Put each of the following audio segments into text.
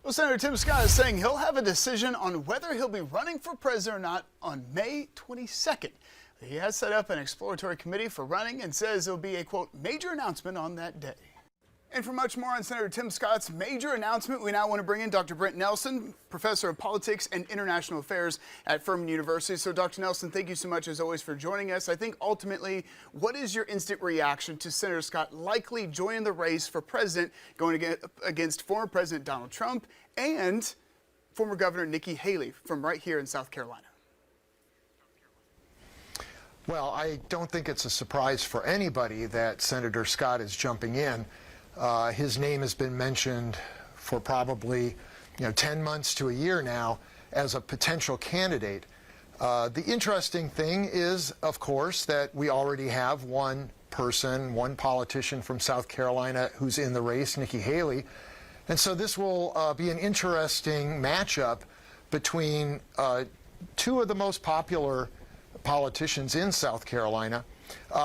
Well, Senator Tim Scott is saying he'll have a decision on whether he'll be running for president or not on May 22nd. He has set up an exploratory committee for running and says there'll be a, quote, major announcement on that day. And for much more on Senator Tim Scott's major announcement, we now want to bring in Dr. Brent Nelson, professor of politics and international affairs at Furman University. So, Dr. Nelson, thank you so much, as always, for joining us. I think ultimately, what is your instant reaction to Senator Scott likely joining the race for president, going against former President Donald Trump and former Governor Nikki Haley from right here in South Carolina? Well, I don't think it's a surprise for anybody that Senator Scott is jumping in. His name has been mentioned for probably 10 months to a year now as a potential candidate. The interesting thing is, of course, that we already have one politician from South Carolina who's in the race, Nikki Haley. And so this will be an interesting matchup between two of the most popular politicians in South Carolina.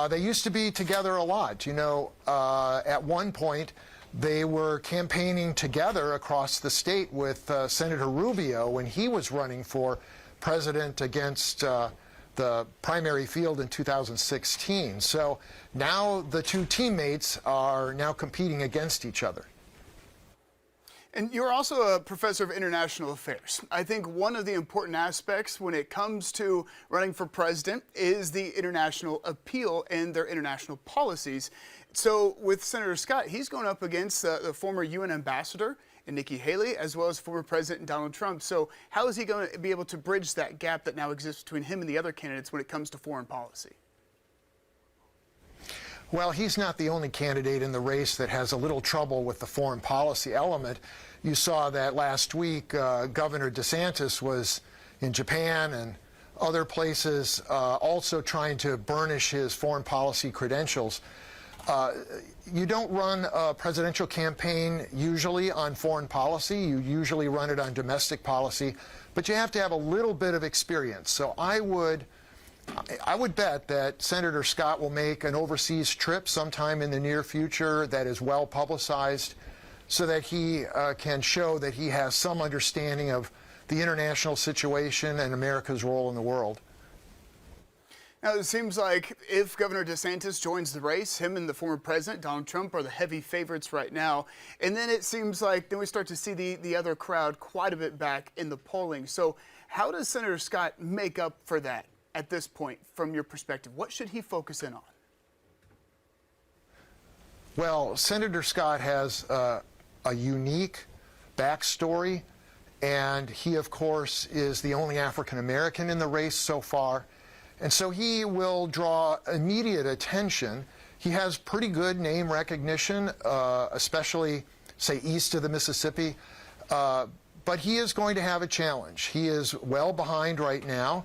They used to be together a lot. At one point, they were campaigning together across the state with Senator Rubio when he was running for president against the primary field in 2016. So now the two teammates are now competing against each other. And you're also a professor of international affairs. I think one of the important aspects when it comes to running for president is the international appeal and their international policies. So with Senator Scott, he's going up against the former UN ambassador and Nikki Haley, as well as former President Donald Trump. So how is he going to be able to bridge that gap that now exists between him and the other candidates when it comes to foreign policy? Well, he's not the only candidate in the race that has a little trouble with the foreign policy element. You saw that last week, Governor DeSantis was in Japan and other places also trying to burnish his foreign policy credentials. You don't run a presidential campaign usually on foreign policy. You usually run it on domestic policy, but you have to have a little bit of experience. So I would bet that Senator Scott will make an overseas trip sometime in the near future that is well publicized so that he can show that he has some understanding of the international situation and America's role in the world. Now, it seems like if Governor DeSantis joins the race, him and the former president, Donald Trump, are the heavy favorites right now. And then it seems like then we start to see the other crowd quite a bit back in the polling. So how does Senator Scott make up for that at this point, from your perspective? What should he focus in on? Well, Senator Scott has a unique backstory, and he, of course, is the only African American in the race so far. And so he will draw immediate attention. He has pretty good name recognition, especially, say, east of the Mississippi. But he is going to have a challenge. He is well behind right now.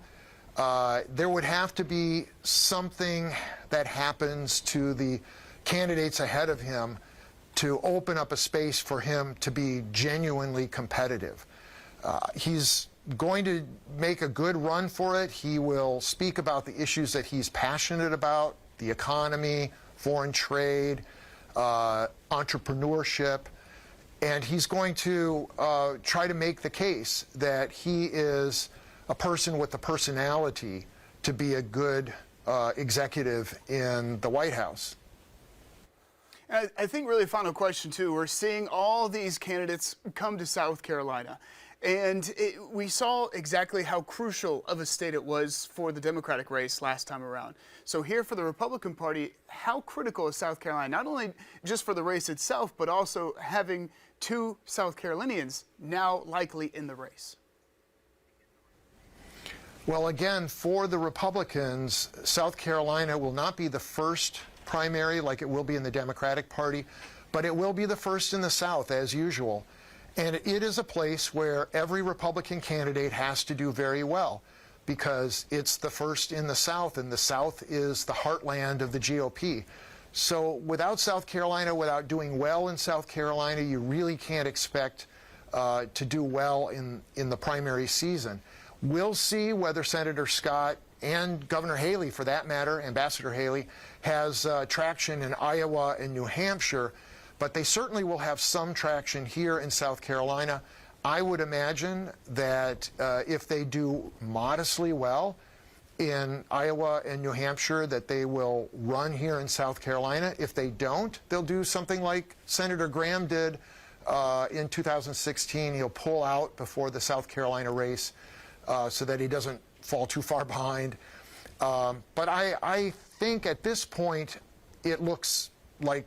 There would have to be something that happens to the candidates ahead of him to open up a space for him to be genuinely competitive. He's going to make a good run for it. He will speak about the issues that he's passionate about: the economy, foreign trade, entrepreneurship. And he's going to try to make the case that he is a person with the personality to be a good executive in the White House. And I think really final question, too. We're seeing all these candidates come to South Carolina. And we saw exactly how crucial of a state it was for the Democratic race last time around. So here for the Republican Party, how critical is South Carolina, not only just for the race itself, but also having two South Carolinians now likely in the race? Well, again, for the Republicans, South Carolina will not be the first primary like it will be in the Democratic Party, but it will be the first in the South, as usual. And it is a place where every Republican candidate has to do very well because it's the first in the South, and the South is the heartland of the GOP. So without South Carolina, without doing well in South Carolina, you really can't expect to do well in the primary season. We'll see whether Senator Scott and Governor Haley, for that matter, Ambassador Haley, has traction in Iowa and New Hampshire, but they certainly will have some traction here in South Carolina. I would imagine that if they do modestly well in Iowa and New Hampshire, that they will run here in South Carolina. If they don't, they'll do something like Senator Graham did in 2016. He'll pull out before the South Carolina race so that he doesn't fall too far behind. But I think at this point it looks like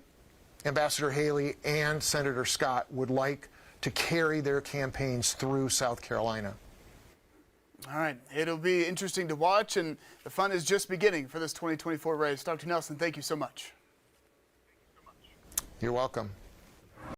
Ambassador Haley and Senator Scott would like to carry their campaigns through South Carolina. All right, it'll be interesting to watch, and the fun is just beginning for this 2024 race. Dr. Nelson, thank you so much. You're welcome.